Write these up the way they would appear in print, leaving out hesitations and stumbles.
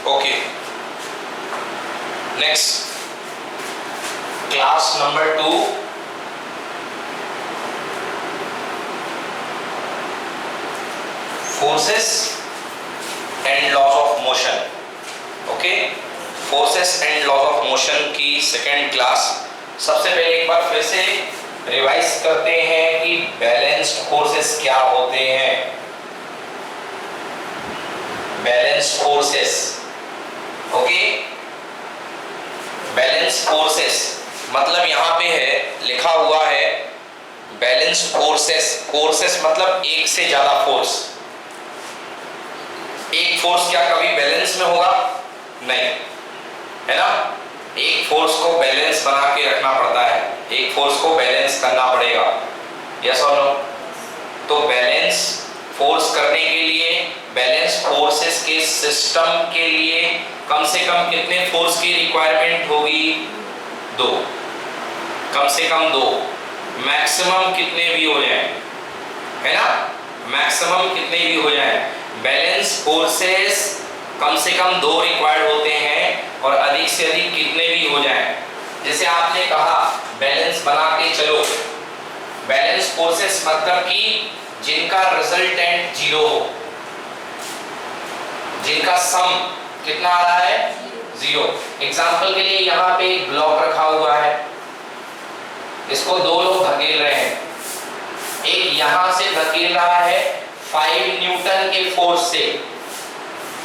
Okay, next class number 2, forces and laws of motion. Okay, forces and laws of motion की second class. सबसे पहले एक बार फिर से रिवाइज करते हैं कि बैलेंस्ड फोर्सेस क्या होते हैं। Balanced forces, okay, balanced forces मतलब यहां पे है, लिखा हुआ है बैलेंस्ड फोर्सेस। फोर्सेस मतलब एक से ज्यादा फोर्स। एक फोर्स क्या कभी बैलेंस में होगा? नहीं, है ना। एक फोर्स को बैलेंस बना के रखना पड़ता है, एक फोर्स को बैलेंस करना पड़ेगा, यस और नो। तो बैलेंस फोर्स करने के लिए, बैलेंस फोर्सेस के सिस्टम के लिए कम से कम कितने फोर्स की रिक्वायरमेंट होगी? 2, कम से कम 2, मैक्सिमम कितने भी हो जाए, है ना, मैक्सिमम कितने भी हो जाए। बैलेंस फोर्सेस कम से कम 2 रिक्वायर्ड होते हैं और अधिक से अधिक कितने भी हो जाए। जैसे आपने कहा बैलेंस बना के चलो, बैलेंस फोर्सेस मतलब कि जिनका रिजल्टेंट 0 हो, जिनका सम कितना आ रहा है? 0। एग्जाम्पल के लिए यहाँ पे एक ब्लॉक रखा हुआ है, इसको 2 लोग धकेल रहे हैं। एक यहां से धकेल रहा है 5 न्यूटन के फोर्स से,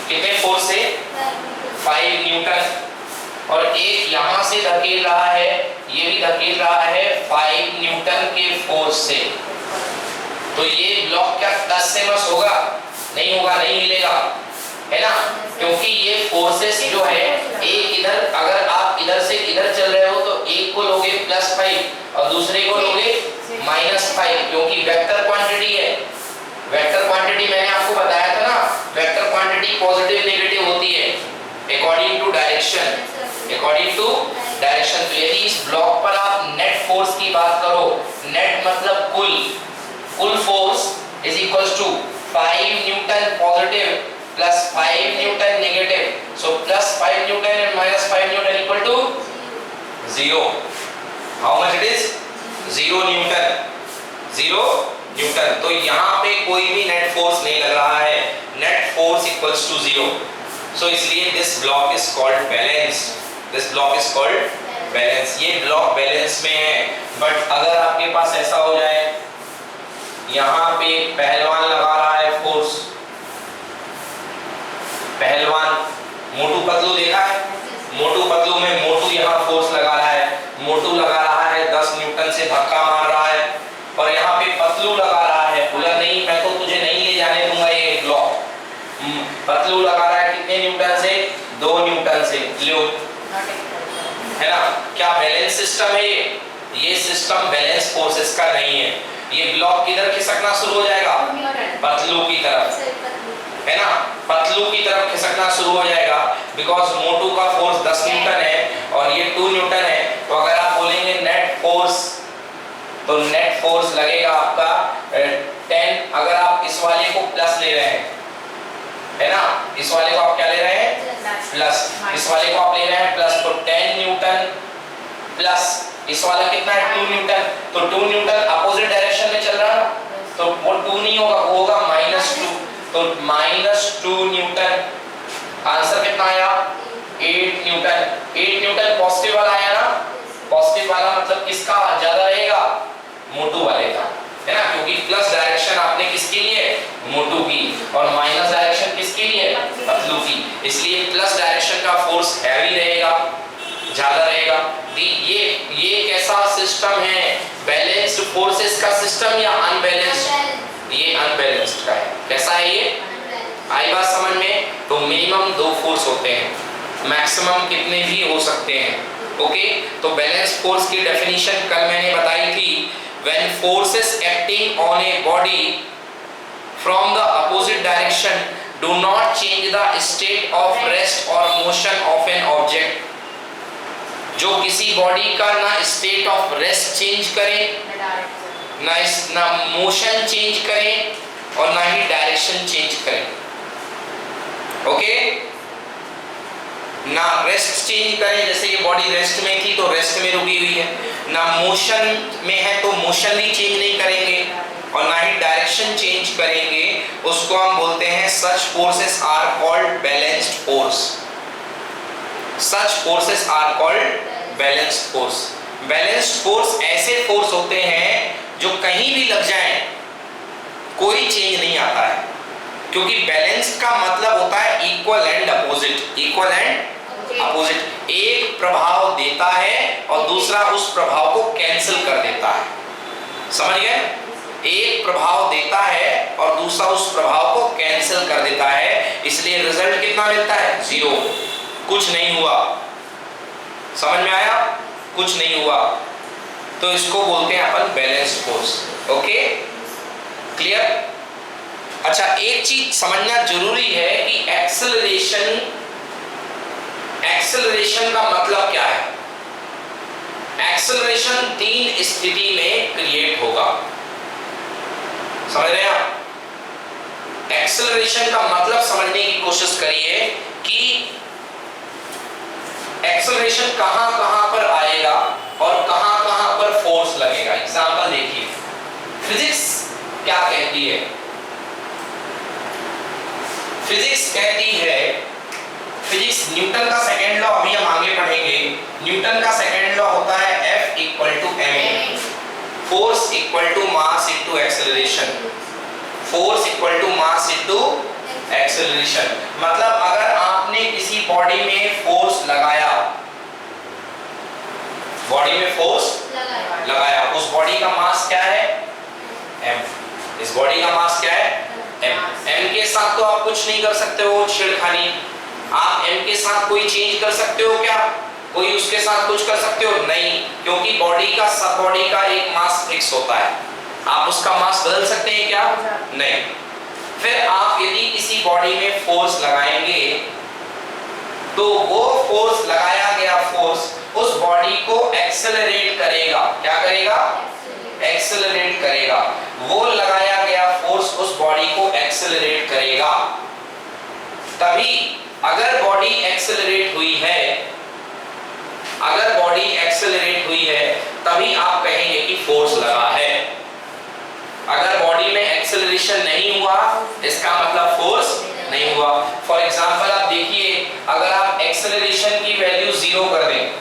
कितने फोर्स से? 5 न्यूटन। और एक यहां से धकेल रहा है, ये भी धकेल रहा है 5 न्यूटन के फोर्स से। तो ये ब्लॉक क्या टच से मस होगा? नहीं होगा, नहीं मिलेगा, है ना, क्योंकि ये फोर्सेस जो है, एक इधर, अगर आप इधर से इधर चल रहे हो तो एक को लोगे +5 और दूसरे को लोगे -5, क्योंकि वेक्टर क्वांटिटी है। वेक्टर क्वांटिटी मैंने आपको बताया था ना, वेक्टर क्वांटिटी पॉजिटिव नेगेटिव होती है according to direction, according to direction. तो यदि इस ब्लॉक पर आप नेट फोर्स की बात करो, नेट मतलब कुल force is equals to 5 newton positive plus 5 newton negative. So +5 newton and -5 newton equal to 0। How much it is? 0 newton, 0 newton. तो यहाँ पे कोई भी नेट फोर्स नहीं लग रहा है, नेट फोर्स इक्वल्स टू 0। सो इसलिए this block is called balance, this block is called balance. ये ब्लॉक बैलेंस में है। बट अगर आपके पास ऐसा हो जाए, यहाँ पे पहलवान लगा रहा है फोर्स, पहलवान मोटू पतलू देखा है, मोटू पतलू में मोटू यहाँ फोर्स लगा रहा है, मोटू लगा रहा है 10 न्यूटन से धक्का मार रहा है, और यहाँ पे पतलू लगा रहा है, बोला नहीं मैं तो तुझे नहीं ले जाने दूंगा ये ब्लॉक। पतलू लगा रहा है कितने न्यूटन से? 2 न्यूटन से। लो, है ना, क्या बैलेंस सिस्टम है ये सिस्टम बैलेंस फोर्सेस का नहीं है। ये ब्लॉक किधर खिसकना शुरू हो जाएगा? पतलू की तरफ, है ना, पतलू की तरफ खिसकना शुरू हो जाएगा, बिकॉज मोटू का फोर्स 10 न्यूटन है और ये 2 न्यूटन है। तो अगर आप बोलेंगे नेट फोर्स, तो नेट फोर्स लगेगा आपका 10। अगर आप इस वाले को प्लस ले रहे हैं, है ना, इस वाले को आप क्या ले रहे हैं? प्लस। इस वाले को आप ले रहे हैं प्लस, तो 10 न्यूटन प्लस इस वाला कितना है? 2 न्यूटन। तो 2 न्यूटन अपोजिट डायरेक्शन में चल रहा है, तो वो 2 नहीं होगा, वो होगा -2। तो -2 न्यूटन। आंसर कितना आया? 8 न्यूटन। 8 न्यूटन पॉजिटिव वाला आया ना, पॉजिटिव वाला मतलब किसका ज्यादा रहेगा? मोटू वाले का, है ना, क्योंकि प्लस डायरेक्शन आपने किसके लिए? मोटू की, और माइनस डायरेक्शन किसके लिए? पतलू की। इसलिए प्लस डायरेक्शन का फोर्स हैवी रहेगा, ज्यादा रहेगा। ये कैसा सिस्टम है? बैलेंस्ड फोर्सेस का सिस्टम या अनबैलेंस्ड? ये अनबैलेंस्ड का है। कैसा है ये? आई बात समझ में? तो मिनिमम 2 फोर्स होते हैं, मैक्सिमम कितने भी हो सकते हैं। ओके, तो बैलेंस फोर्स की डेफिनेशन कल मैंने बताई थी। When forces acting on a body from the opposite direction do not change the state of rest or motion of an object, जो किसी बॉडी का ना स्टेट ऑफ रेस्ट चेंज करे, ना मोशन चेंज करे और ना ही डायरेक्शन चेंज करे। ओके, ना रेस्ट चेंज करें, जैसे ये बॉडी रेस्ट में थी तो रेस्ट में रुकी हुई है, ना मोशन में है तो मोशन भी चेंज नहीं करेंगे, और ना ही डायरेक्शन चेंज करेंगे, उसको हम बोलते हैं such forces are called balanced force. Such forces are called balanced force. Balanced force ऐसे फोर्स होते हैं जो कहीं भी लग जाएं कोई चेंज नहीं आता है, क्योंकि बैलेंस का मतलब होता है equal and opposite. Equal and opposite, एक प्रभाव देता है और दूसरा उस प्रभाव को कैंसिल कर देता है। समझ गए? एक प्रभाव देता है और दूसरा उस प्रभाव को कैंसिल कर देता है, इसलिए रिजल्ट कितना मिलता है? 0, कुछ नहीं हुआ। समझ में आया? कुछ नहीं हुआ, तो इसको बोलते हैं अपन बैलेंस्ड फोर्स। Okay, clear? अच्छा, एक चीज समझना जरूरी है कि एक्सेलरेशन का मतलब क्या है। एक्सेलरेशन 3 स्थिति में क्रिएट होगा। समझ रहे हैं आप? एक्सेलरेशन का मतलब समझने की कोशिश करिए कि एक्सेलरेशन कहां कहां पर आएगा और कहां कहां पर फोर्स लगेगा। एग्जांपल देखिए, फिजिक्स क्या कहती है? फिजिक्स कहती है, फिजिक्स न्यूटन का सेकेंड लॉ अभी हम आगे पढ़ेंगे। न्यूटन का सेकेंड लॉ होता है F = ma, फोर्स = मास * एक्सेलरेशन। फोर्स = मास * एक्सेलरेशन। मतलब अगर आपने किसी बॉडी में फोर्स लगाया, बॉडी में फोर्स लगाया, उस बॉडी का मास क्या है? m। इस बॉडी का मास क्या है? m के साथ तो आप कुछ नहीं कर सकते हो छेड़खानी। आप m के साथ कोई चेंज कर सकते हो क्या? कोई उसके साथ कुछ कर सकते हो? नहीं, क्योंकि बॉडी का सब बॉडी का एक मास फिक्स होता है। आप उसका मास बदल सकते हैं क्या? नहीं। फिर आप यदि किसी बॉडी में फोर्स लगाएंगे तो वो फोर्स, लगाया गया फोर्स उस बॉडी को एक्सेलरेट करेगा। क्या करेगा? एक्सेलरेट करेगा। वो लगाया गया फोर्स उस बॉडी को एक्सेलरेट करेगा। तभी अगर बॉडी एक्सेलरेट हुई है, अगर बॉडी एक्सेलरेट हुई है तभी आप कहेंगे कि फोर्स लगा है। अगर बॉडी में एक्सेलरेशन नहीं हुआ इसका मतलब फोर्स नहीं हुआ। फॉर एग्जांपल आप देखिए, अगर आप एक्सेलरेशन की वैल्यू 0 कर दें,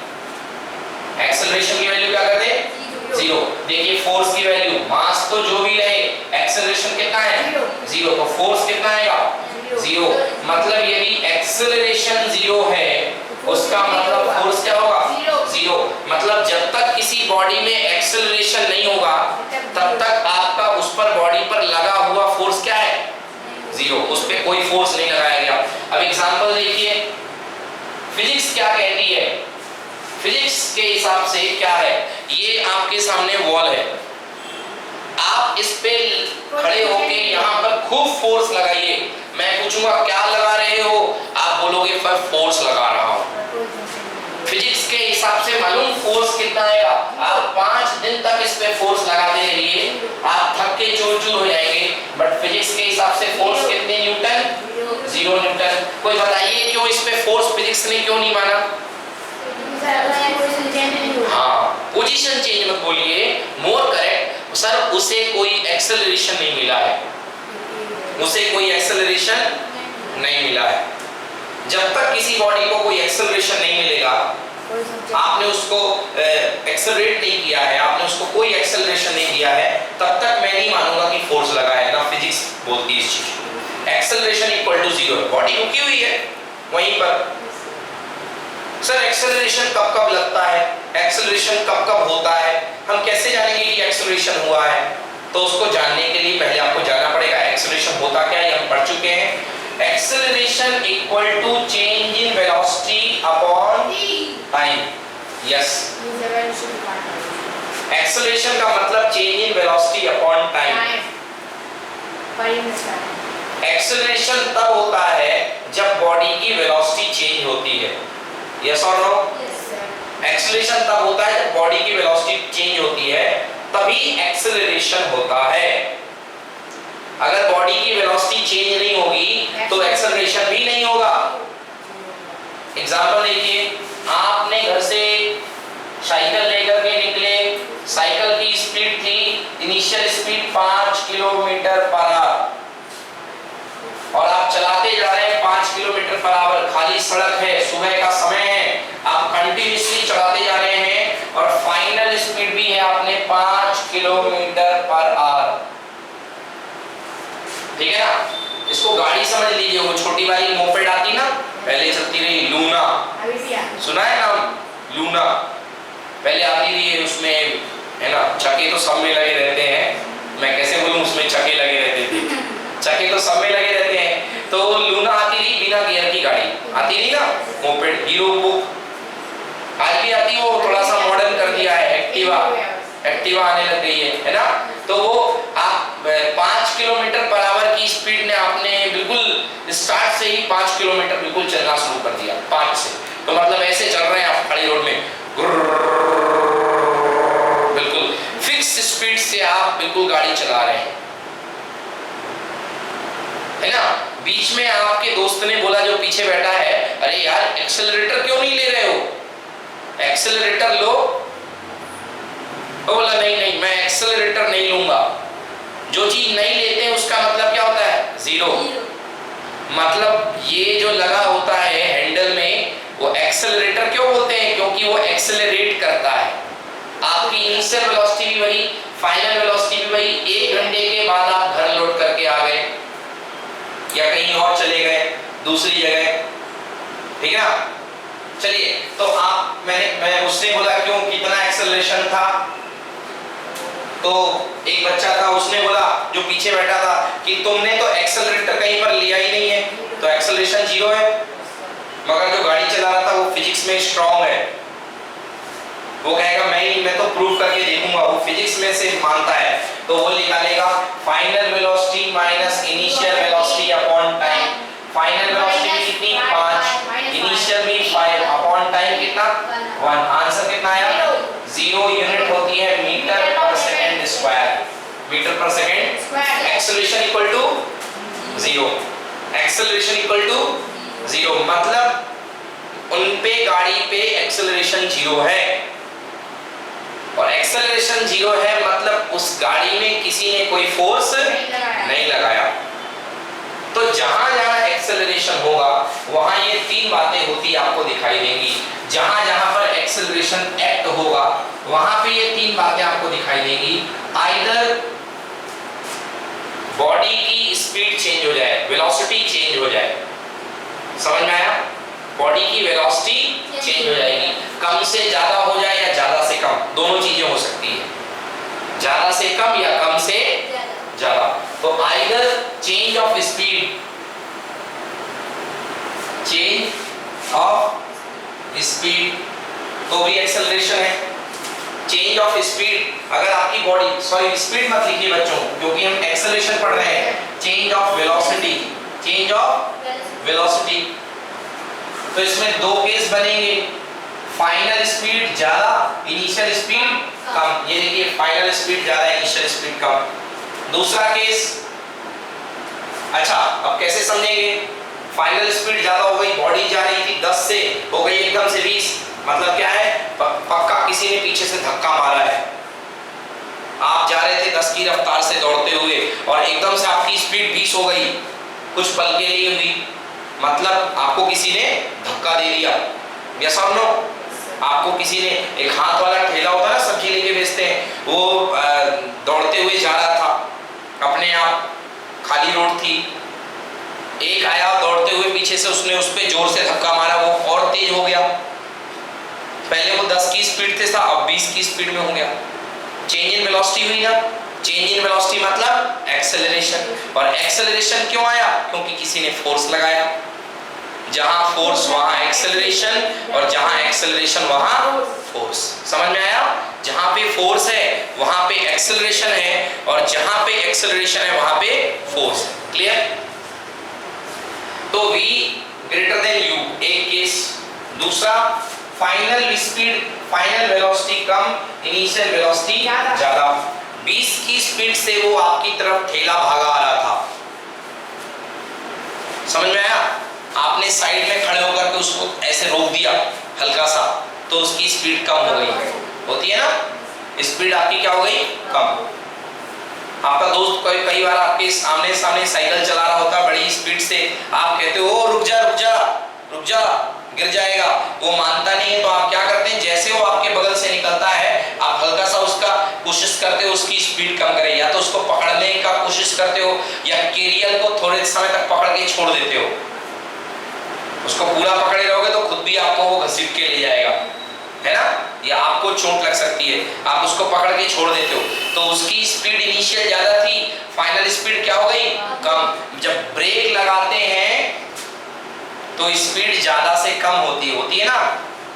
एक्सेलरेशन की वैल्यू क्या कर दें? 0। देखिए फोर्स की वैल्यू, मास तो जो भी रहे, एक्सेलरेशन कितना है? 0, तो फोर्स कितना आएगा? 0। मतलब यदि एक्सेलरेशन 0 है उसका मतलब फोर्स क्या होगा? 0। मतलब जब तक किसी बॉडी में एक्सेलरेशन नहीं होगा तब तक आपका उस पर बॉडी पर लगा हुआ फोर्स क्या है? 0। उस पे कोई फोर्स नहीं लगाया गया। अब एग्जांपल देखिए, फिजिक्स क्या कहती है? फिजिक्स के हिसाब से क्या है? ये आपके सामने वॉल है, आप इस पे खड़े होके यहाँ पर खूब फोर्स लगाइए। मैं पूछूंगा क्या लगा रहे हो, आप बोलोगे पर फोर्स लगा रहा हूँ। फिजिक्स के हिसाब से मालूम फोर्स कितना आएगा? आप 5 दिन तक इस पे फोर्स लगाते रहिए, आप थक के चूर-चूर हो जाएंगे। बट फिजिक्स के हिसाब से फोर्स कितने न्यूटन? 0 न्यूटन। कोई बताइए क्यों इस पे फोर्स फिजिक्स ने क्यों नहीं माना? हाँ, पोजीशन चेंज मत बोलिए, मोर करेक्ट सर, उसे कोई एक्सेलरेशन नहीं मिला है, उसे कोई एक्सेलरेशन नहीं मिला है। जब तक किसी बॉडी को कोई एक्सेलरेशन नहीं मिलेगा, आपने उसको एक्सेलरेट नहीं किया है, आपने उसको कोई एक्सेलरेशन नहीं दिया है, तब तक मैं नहीं मानूंगा कि फोर्स लगा है। ना फिजिक्स बोलती है इस चीज को। एक्सेलरेशन = 0, बॉडी रुकी हुई है वहीं पर। सर एक्सेलरेशन कब कब लगता है, एक्सेलरेशन कब कब होता है, हम कैसे जानेंगे कि एक्सेलरेशन हुआ है? तो उसको जानने के लिए पहले आपको जानना पड़ेगा एक्सेलरेशन होता क्या है, हम पढ़ चुके हैं। Acceleration = change in velocity upon time. Yes, acceleration का मतलब change in velocity upon time. Acceleration तब होता है जब बॉडी की वेलोसिटी चेंज होती है। यस और नो? एक्सेलरेशन तब होता है जब बॉडी की वेलोसिटी चेंज होती है, तभी एक्सेलरेशन होता है। अगर बॉडी की वेलोसिटी चेंज नहीं होगी तो एक्सेलरेशन भी नहीं होगा। एग्जाम्पल देखिए, आपने घर से साइकिल लेकर के निकले, साइकिल की स्पीड थी, initial speed 5 kilometre per our, और आप चलाते जा रहे हैं 5 किलोमीटर पर आवर, खाली सड़क है, सुबह का समय है, आप कंटिन्यूअसली चलाते जा रहे हैं और फाइनल स्पीड भी है आपने 5 किलोमीटर पर आवर, ठीक है ना। इसको गाड़ी समझ लीजिए, वो छोटी वाली मोपेड आती ना, पहले चलती रही लूना, सुना है नाम लूना, पहले आती रही है, उसमें है ना चक्के तो सब में लगे रहते हैं, मैं कैसे बोलूं, उसमें चक्के लगे रहते थे, चक्के तो सब में लगे रहते हैं, तो लूना आती रही बिना गियर की गाड़ी, आती रही ना मोपेड, हीरो बुक आज भी आती, वो थोड़ा सा मॉडर्न कर दिया है, एक्टिवा आने लग गई है ना। तो वो आप 5 किलोमीटर पर आवर की स्पीड ने आपने बिल्कुल स्टार्ट से ही 5 किलोमीटर बिल्कुल चलना शुरू कर दिया, 5 से, तो मतलब ऐसे चल रहे हैं आप खड़ी रोड में, बिल्कुल फिक्स स्पीड से आप बिल्कुल गाड़ी चला रहे हैं, है ना। बीच में आपके दोस्त ने बोला, जो पीछे बैठा है, अरे यार एक्सेलरेटर क्यों नहीं ले रहे हो, एक्सेलरेटर लो, तो बोला नहीं मैं एक्सेलरेटर नहीं लूंगा। जो चीज नहीं लेते हैं उसका मतलब क्या होता है, जीरो, मतलब ये जो लगा होता है हैंडल में, वो एक्सेलरेटर क्यों बोलते हैं, क्योंकि वो एक्सेलरेट करता है, आपकी इनिशियल वेलोसिटी भी वही, फाइनल वेलोसिटी भी वही, 1 घंटे के बाद आप घर लौट करके आ गए या कहीं और चले गए दूसरी जगह, ठीक है ना। चलिए, तो आप मैं उसने बोला क्यों, कितना एक्सेलरेशन था, तो एक बच्चा था, उसने बोला जो पीछे बैठा था कि तुमने तो एक्सेलरेटर कहीं पर लिया ही नहीं है, तो एक्सेलरेशन 0 है, मगर जो गाड़ी चला रहा था वो फिजिक्स में स्ट्रांग है, वो कहेगा मैं तो प्रूव करके देखूंगा, वो फिजिक्स में से मानता है, तो वो निकालेगा final velocity minus initial velocity upon time, final velocity कितनी 5, इनिशियल भी 5 अपॉन टाइम कितना 1, आंसर कितना आया 0, यूनिट होती है मीटर पर सेकंड स्क्वायर, मीटर पर second square, acceleration equal to 0, acceleration equal to 0, मतलब उन पे गाड़ी पे एक्सेलरेशन 0 है, और एक्सेलरेशन 0 है मतलब उस गाड़ी में किसी ने कोई फोर्स नहीं लगाया। तो जहां जहां एक्सेलरेशन होगा वहां ये 3 बातें होती आपको दिखाई देंगी, जहां जहां पर एक्सेलरेशन एक्ट होगा वहां पे ये 3 बातें आपको दिखाई देंगी, आइदर बॉडी की स्पीड चेंज हो जाए, वेलोसिटी चेंज हो जाए, समझ में आया, बॉडी की वेलोसिटी चेंज हो जाएगी, कम से ज्यादा हो जाए या ज्यादा से कम, दोनों चीजें हो सकती है, ज्यादा से कम या कम से ज्यादा, तो either change of speed, change of speed तो भी एक्सेलरेशन है, चेंज ऑफ स्पीड, अगर आपकी बॉडी, सॉरी स्पीड मत लिखिए बच्चों क्योंकि हम एक्सेलरेशन पढ़ रहे हैं, change of velocity, change of velocity, तो इसमें 2 केस बनेंगे, फाइनल स्पीड ज्यादा, इनिशियल स्पीड कम, ये देखिए फाइनल स्पीड ज्यादा, इनिशियल स्पीड कम। दूसरा केस, अच्छा अब कैसे समझेंगे, फाइनल स्पीड ज्यादा हो गई, बॉडी जा रही थी 10 से हो गई एकदम से 20, मतलब क्या है, पक्का किसी ने पीछे से धक्का मारा है, आप जा रहे थे 10 की रफ्तार से दौड़ते हुए और एकदम से आपकी स्पीड 20 हो गई, कुछ पल के लिए हुई, मतलब आपको किसी ने धक्का दे दिया, यस और नो, आपको किसी ने, एक हाथ वाला ठेला होता है ना सब्जी लेके बेचते हैं, वो दौड़ते हुए जा रहा था, अपने आप खाली रोड थी, एक आया दौड़ते हुए पीछे से, उसने उस पे जोर से धक्का मारा, वो और तेज हो गया, पहले वो 10 की स्पीड से था अब 20 की स्पीड में हो गया, चेंज इन वेलोसिटी हुई ना, चेंज इन वेलोसिटी मतलब एक्सेलरेशन, और एक्सेलरेशन क्यों आया, क्योंकि किसी ने फोर्स लगाया, जहां फोर्स वहां एक्सेलरेशन, और जहां एक्सेलरेशन वहां फोर्स, समझ में आया, जहां पे फोर्स है वहां पे एक्सेलरेशन है, और जहां पे एक्सेलरेशन है वहां पे फोर्स, क्लियर। तो v ग्रेटर देन u, एक केस, दूसरा फाइनल स्पीड, फाइनल वेलोसिटी कम, इनिशियल वेलोसिटी ज्यादा, 20 की स्पीड से वो आपकी तरफ ठेला भागा आ रहा था, समझ में आया, आपने साइड में खड़े होकर के उसको ऐसे रोक हल्का सा, तो उसकी स्पीड कम हो गई, होती है ना, स्पीड आपकी क्या हो गई, कम। आपका दोस्त कई बार आपके सामने साइकिल चला रहा होता बड़ी स्पीड से, आप कहते हो रुक जा रुक जा रुक जा, गिर जाएगा, वो मानता नहीं है, तो आप क्या करते हैं, जैसे वो आपके बगल से निकलता है आप हल्का सा उसका कोशिश करते हो उसकी स्पीड कम करे, या तो उसको पकड़ने का कोशिश करते हो या कैरियर को थोड़े समय तक पकड़ के छोड़ देते हो। उसको पूरा पकड़े रहोगे तो खुद भी आपको वो घसीट के ले जाएगा, है ना, या आपको चोट लग सकती है, आप उसको पकड़ के छोड़ देते हो। तो उसकी स्पीड इनिशियल ज्यादा थी, फाइनल स्पीड क्या हो गई, कम। जब ब्रेक लगाते हैं तो स्पीड ज्यादा से कम होती है ना,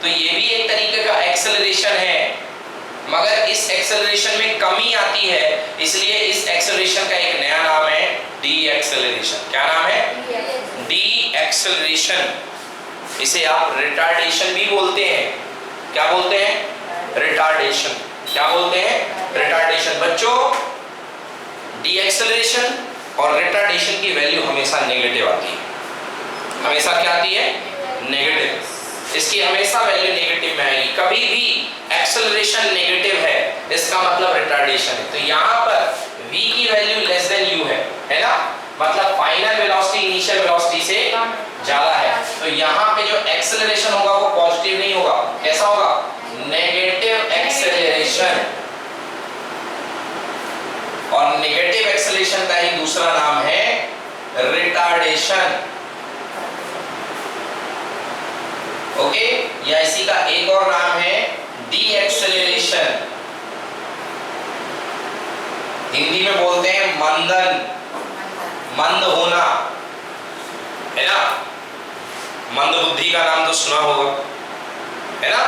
तो ये भी एक तरीके का एक्सेलरेशन है, मगर इस एक्सेलरेशन में कमी आती है, इसलिए इस एक्सेलरेशन का एक नया नाम है डी एक्सेलरेशन। क्या नाम है, डी एक्सेलरेशन। इसे आप रिटार्डेशन भी बोलते हैं। क्या बोलते हैं, रिटार्डेशन। क्या बोलते हैं, रिटार्डेशन। बच्चों डी एक्सेलरेशन और रिटार्डेशन की वैल्यू हमेशा नेगेटिव आती है, हमेशा क्या आती है, नेगेटिव। इसकी हमेशा वैल्यू नेगेटिव में आएगी, कभी भी एक्सेलरेशन नेगेटिव है इसका मतलब रिटार्डेशन है। तो यहाँ पर v की वैल्यू लेस देन u है ना, मतलब फाइनल वेलोसिटी इनिशियल वेलोसिटी से ज्यादा है, तो यहाँ पे जो एक्सेलरेशन होगा वो पॉजिटिव नहीं होगा, कैसा होगा, नेगेटिव एक्सेलरेशन। और नेगेटिव एक्सेलरेशन का ही दूसरा नाम है रिटार्डेशन। ओके, या इसी का एक और नाम है डी एक्सेलरेशन। हिंदी में बोलते हैं मंदन, मंद होना, है ना, मंद बुद्धि का नाम तो सुना होगा, है ना,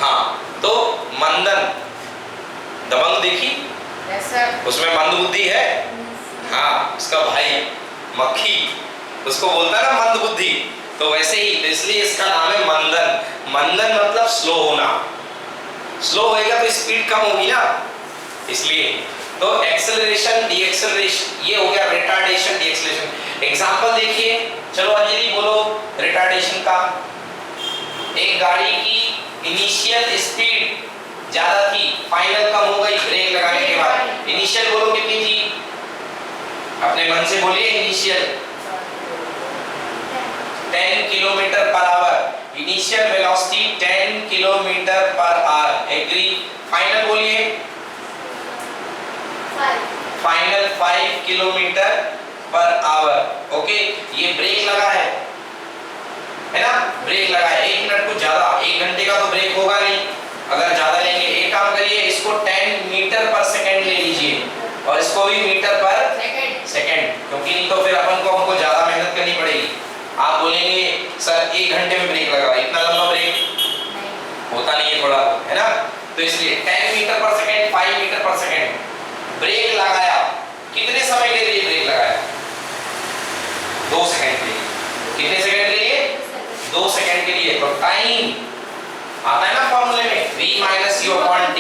हाँ, तो मंदन, दबंग देखी, उसमें मंद बुद्धि है, हाँ, उसका भाई मक्खी उसको बोलता है ना मंद बुद्धि, तो वैसे ही, तो इसलिए इसका नाम है मंदन। मंदन मतलब स्लो होना, स्लो होएगा तो स्पीड कम होगी ना, इसलिए। तो एक्सेलरेशन, डी एक्सेलरेशन, ये हो गया रिटार्डेशन, डी एक्सेलरेशन। एग्जांपल देखिए, चलो अंजलि बोलो रिटार्डेशन का। एक गाड़ी की इनिशियल स्पीड ज्यादा थी, फाइनल कम हो गई ब्रेक लगाने के बाद। इनिशियल बोलो कितनी थी, अपने मन से बोलिए, initial 10 kilometre per hour, initial velocity 10 kilometre per hour, agree. Final बोलिए, final 5 kilometre per hour. Okay, ये ब्रेक लगा है ना, ब्रेक लगा है, 1 मिनट कुछ ज्यादा, 1 घंटे का तो ब्रेक होगा नहीं, अगर ज्यादा लेंगे। एक काम करिए, इसको 10 मीटर पर सेकंड ले लीजिए और इसको भी मीटर पर सेकंड, क्योंकि नहीं तो फिर हमको ज्यादा मेहनत करनी पड़ेगी। आप बोलेंगे सर 1 घंटे में ब्रेक लगा, इतना लंबा ब्रेक होता नहीं है थोड़ा, है ना, तो इसलिए 10 मीटर पर सेकंड, 5 मीटर पर सेकंड ब्रेक लगाया। कितने समय के लिए ब्रेक लगाया, 2 सेकंड के लिए। कितने सेकंड के लिए, 2 सेकंड के लिए। तो टाइम आता है ना फॉर्मूले में, v minus u upon t।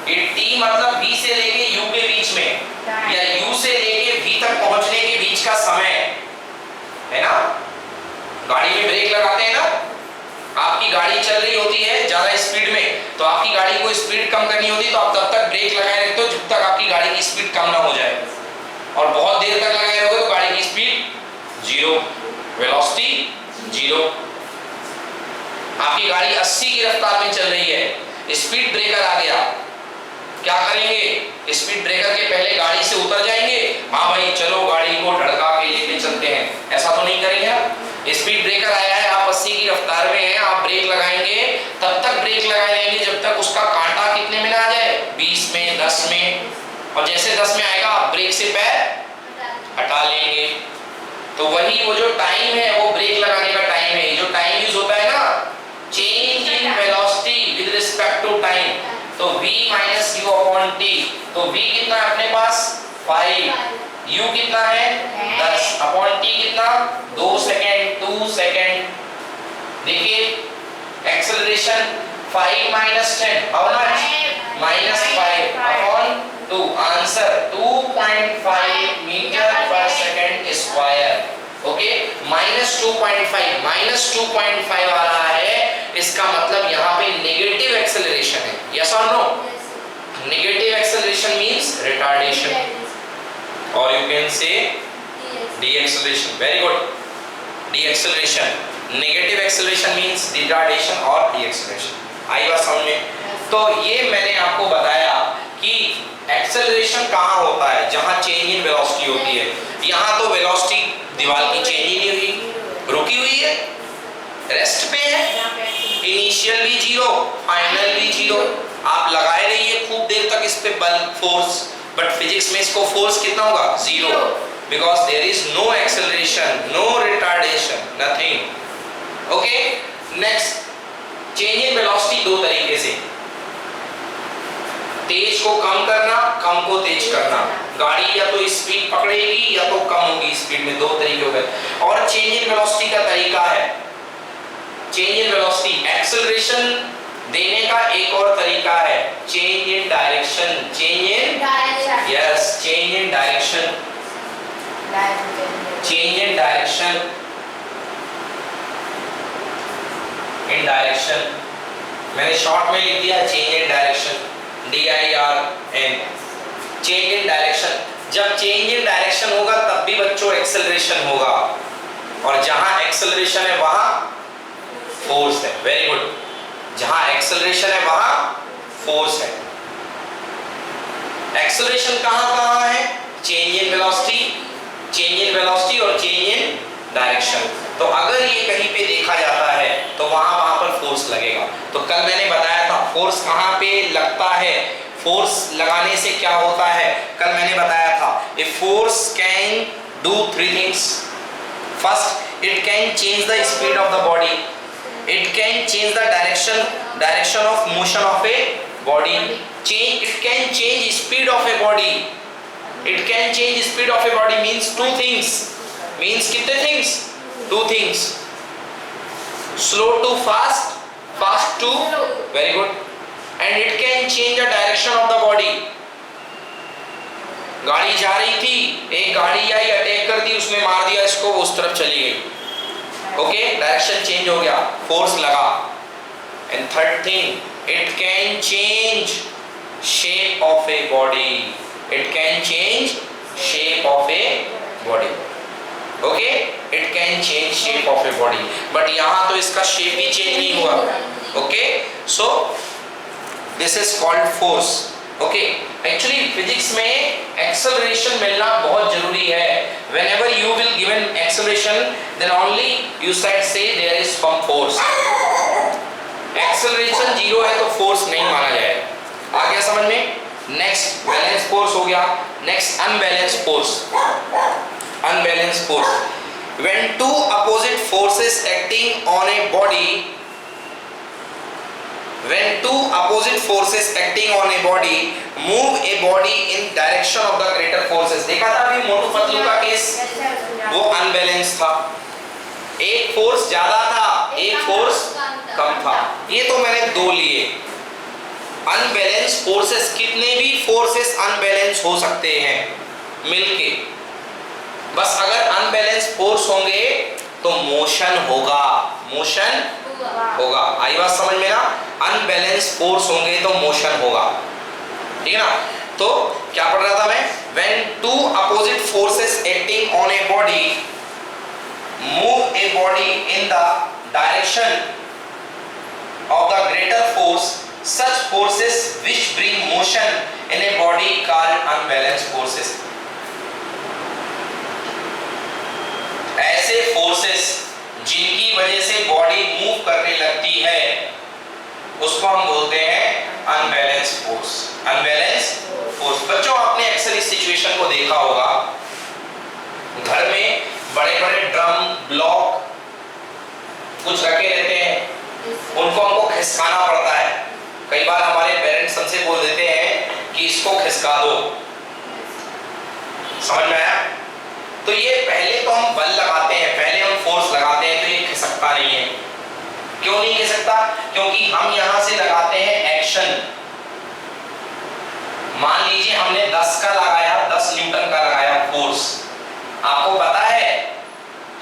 ये t मतलब v से लेके u के बीच में, या u से लेके v तक पहुंचने के बीच का समय, है ना। गाड़ी में ब्रेक लगाते हैं ना, आपकी गाड़ी चल रही होती है ज्यादा स्पीड में, तो आपकी गाड़ी को स्पीड कम करनी होती है, तो आप तब तक ब्रेक लगाए रखते हो जब तक आपकी गाड़ी की स्पीड कम ना हो जाए, और बहुत देर तक लगाए रहोगे तो गाड़ी की स्पीड 0, वेलोसिटी 0। आपकी गाड़ी 80 की रफ्तार में चल रही है, स्पीड ब्रेकर आ गया, क्या करेंगे, स्पीड ब्रेकर के पहले गाड़ी से उतर जाएंगे, हाँ भाई चलो गाड़ी को धड़का के लेके चलते हैं, ऐसा तो नहीं करेंगे आप। स्पीड ब्रेकर आया है, आप 80 की रफ्तार में हैं, आप ब्रेक लगाएंगे, तब तक ब्रेक लगाए रहेंगे जब तक उसका कांटा कितने में ना आ जाए, 20 में, 10 में, और जैसे 10 में आएगा आप ब्रेक से पैर हटा लेंगे। तो वही वो जो टाइम है वो ब्रेक लगाने का टाइम है। जो टाइम यूज होता है ना, change in velocity with respect to time, तो v minus u upon t, तो v कितना है अपने पास 5, u कितना है 10, अपॉन t कितना 2 सेकेंड, 2 सेकेंड। देखिए acceleration 5 minus 10, how much, minus 5 upon 2, answer 2.5 metre per second square. Okay, -2.5 आ रहा है, इसका मतलब यहाँ पे नेगेटिव एक्सेलरेशन है, यस और no? Negative acceleration means retardation और you can say deceleration. Very good, deceleration. Negative acceleration means retardation और डीएक्सेलरेशन। आई बात समझ में? तो ये मैंने आपको बताया कि एक्सेलरेशन कहाँ होता है, जहाँ चेंज इन वेलोसिटी होती है। यहाँ तो वेलोसिटी दीवार की चेंज ही नहीं हुई, रुकी हुई है, रेस्ट पे है। इनिशियल भी जीरो, फाइनल भी जीरो। आप लगाए रहिए खूब देर तक इस पे बल, फोर्स, बट फिजिक्स में इसको फोर्स कितना होगा? Zero, because there is no acceleration, no retardation, nothing. Okay, next, change in velocity दो तरीके से, तेज को कम करना, कम को तेज करना। गाड़ी या तो स्पीड पकड़ेगी या तो कम होगी स्पीड में, दो तरीके हो गए। और चेंज इन वेलोसिटी का तरीका है, चेंज इन वेलोसिटी एक्सेलरेशन देने का एक और तरीका है, change in direction. Change in direction, yes, change in direction, change in direction, in direction. मैंने शॉर्ट में लिख दिया change in direction, DIRN, change in direction. जब चेंज इन डायरेक्शन होगा तब भी बच्चों एक्सेलरेशन होगा, और जहां एक्सेलरेशन है वहां फोर्स है। वेरी गुड, जहां एक्सेलरेशन है वहां फोर्स है। एक्सेलरेशन कहां है? Change in velocity, change in velocity और चेंज इन डायरेक्शन। तो अगर ये कहीं पे देखा जाता है तो वहां पर फोर्स लगेगा। तो कल मैंने बताया था फोर्स कहां पे लगता है, फोर्स लगाने से क्या होता है, कल मैंने बताया था। A force can do three things. First, it can change the speed of the body, it can change the direction of motion of a body, it can change speed of a body, it can change speed of a body means two things, means कितने थिंग्स? Two things, slow to fast, fast to, very good, and it can change the direction of the body. गाड़ी जा रही थी, एक गाड़ी आई, attack कर दी, उसने मार दिया इसको, उस तरफ चली गई, ओके, डायरेक्शन चेंज हो गया, फोर्स लगा। And third thing, it can change shape of a body, it can change shape of a body, okay, it can change shape of a body. But यहाँ तो इसका शेप ही change नहीं हुआ, okay, so this is called force. Okay, actually physics में acceleration मिलना बहुत जरूरी है। whenever you will given acceleration then only you should say there is some force। Acceleration zero है तो फोर्स नहीं माना जाएगा। आ गया समझ में? नेक्स्ट बैलेंस फोर्स हो गया। Next unbalance force. Unbalance force, when two opposite forces acting on a body, when two opposite forces acting on a body move a body in direction of the greater forces। देखा था अभी मोटू पतलू का case, वो unbalance था, एक force ज्यादा था, एक फोर्स कम था। ये तो मैंने दो लिए। अनबैलेंस फोर्सेस, कितने भी फोर्सेस अनबैलेंस हो सकते हैं मिलके, बस अगर अनबैलेंस फोर्स होंगे तो मोशन होगा, मोशन होगा। आई बात समझ में ना? अनबैलेंस फोर्स होंगे तो मोशन होगा, ठीक है ना? तो क्या पढ़ रहा था मैं? When two opposite forces acting on a body move a body in the direction of the greater force, such forces which bring motion in a body called unbalanced forces। ऐसे फोर्सेस जिनकी वजह से बॉडी मूव करने लगती है उसको हम बोलते हैं अनबैलेंस फोर्स। Unbalance force. बच्चों आपने अक्सर इस सिचुएशन को देखा होगा, घर में बड़े बड़े ड्रम ब्लॉक कुछ रखे रहते हैं, उनको हमको खिसकाना पड़ता है। कई बार हमारे पेरेंट्स हमसे बोल देते हैं कि इसको खिसका दो, समझ में आया? तो ये पहले तो हम बल लगाते हैं, पहले हम फोर्स लगाते हैं, तो ये खिसकता नहीं है। क्यों नहीं खिसकता? क्योंकि हम यहां से लगाते हैं एक्शन। मान लीजिए हमने 10 का लगाया, 10 न्यूटन का लगाया फोर्स। आपको पता है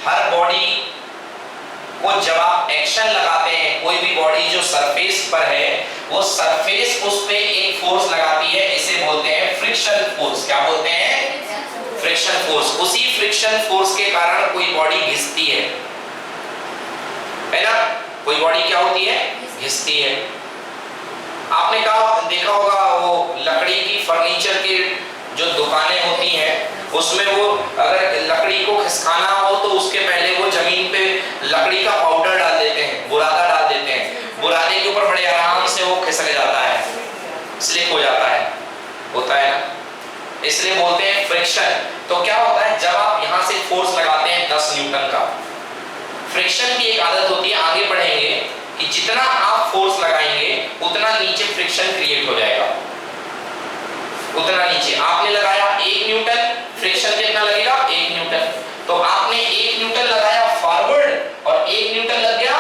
हर बॉडी वो जब आप एक्शन लगाते हैं, कोई भी बॉडी जो सरफेस पर है वो सरफेस उस पे एक फोर्स लगाती है, इसे बोलते हैं फ्रिक्शन फोर्स। क्या बोलते हैं? Friction force. उसी फ्रिक्शन फोर्स के कारण कोई बॉडी घिसती है ना? कोई बॉडी क्या होती है? घिसती है। आपने देखा होगा वो लकड़ी की फर्नीचर की जो दुकानें होती हैं उसमें वो अगर लकड़ी को खिसकाना हो तो उसके पहले वो जमीन पे लकड़ी का पाउडर डाल देते हैं, बुरादा डाल देते हैं। बुरादे के ऊपर बड़े आराम से वो खिसक जाता है, स्लिप हो जाता है, होता है ना? इसलिए बोलते हैं फ्रिक्शन। तो क्या होता है जब आप यहाँ से फोर्स लगाते हैं 10 न्यूटन का, फ्रिक्शन की एक आदत होती है, आगे बढ़ेंगे कि जितना आप फोर्स लगाएंगे उतना नीचे फ्रिक्शन क्रिएट हो जाएगा, उतना नीचे। आपने लगाया 1 न्यूटन, फ्रिक्शन कितना लगेगा? 1 न्यूटन। तो आपने 1 न्यूटन लगाया फॉरवर्ड और 1 न्यूटन लग गया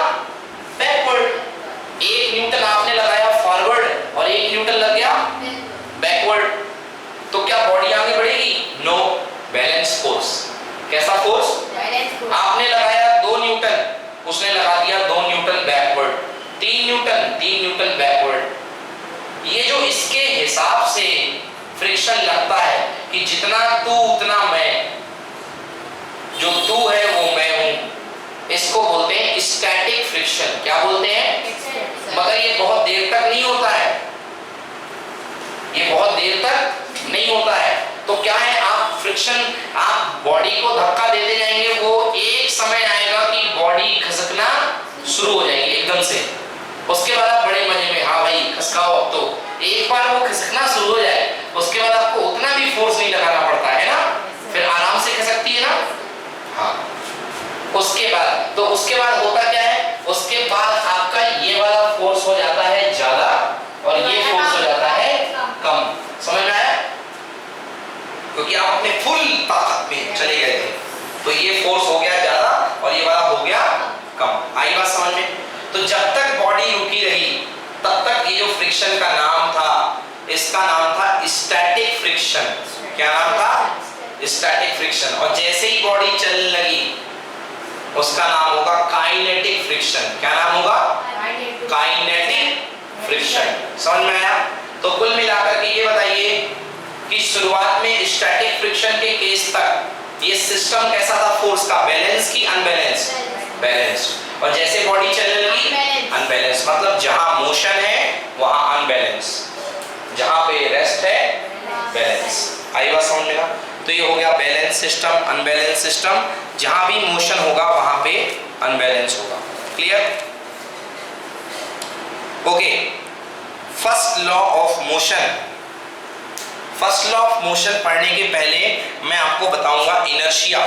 बैकवर्ड। 1 न्यूटन आपने लगाया फॉरवर्ड और 1 न्यूटन लग गया बैकवर्ड। तो क्या बॉडी आगे बढ़ेगी? No, balance force. कैसा फोर्स? आपने लगाया 2 न्यूटन, उसने लगा दिया 2 newton backward. 3 newton, 3 newton backward. ये जो इसके हिसाब से फ्रिक्शन लगता है कि जितना तू उतना मैं, जो तू है वो मैं हूं, इसको बोलते हैं स्टैटिक फ्रिक्शन। क्या बोलते हैं? मगर ये बहुत देर तक नहीं होता है, ये बहुत देर तक नहीं होता है। तो क्या है, आप फ्रिक्शन, आप बॉडी को धक्का देते जाएंगे, वो एक समय आएगा कि बॉडी खिसकना शुरू हो जाएगी एकदम से। उसके बाद आप बड़े मजे में, हाँ भाई खिसकाओ। तो एक बार वो खिसकना शुरू हो जाए उसके बाद आपको उतना भी फोर्स नहीं लगाना पड़ता है ना, फिर आराम से खिसकती है ना। हाँ, उसके बाद होता क्या है, उसके बाद आपका ये वाला फोर्स हो जाता है ज्यादा और ये फोर्स हो जाता है कम। समझ में आया? क्योंकि आप अपने फुल ताकत में चले गए थे, तो ये फोर्स हो गया ज्यादा और ये वाला हो गया कम। आई बात समझ में? तो जब तक बॉडी रुकी रही तब तक ये जो फ्रिक्शन का नाम था, इसका नाम था स्टैटिक फ्रिक्शन। क्या नाम था? Static friction. और जैसे ही बॉडी चलने लगी उसका नाम होगा काइनेटिक फ्रिक्शन। क्या नाम होगा? Kinetic friction. समझ में आया? तो कुल मिलाकर के ये बताइए कि शुरुआत में स्टैटिक फ्रिक्शन के केस तक ये सिस्टम कैसा था फोर्स का? बैलेंस की अनबैलेंस? बैलेंस। और जैसे बॉडी चलने लगी अनबैलेंस, मतलब जहां मोशन है वहां अनबैलेंस, जहां पे रेस्ट है बैलेंस। आई बात समझ में? तो ये हो गया बैलेंस सिस्टम, अनबैलेंस सिस्टम। जहां भी मोशन होगा वहां पे अनबैलेंस होगा। Clear? Okay, first law of motion. First law of motion पढ़ने के पहले मैं आपको बताऊंगा इनर्शिया।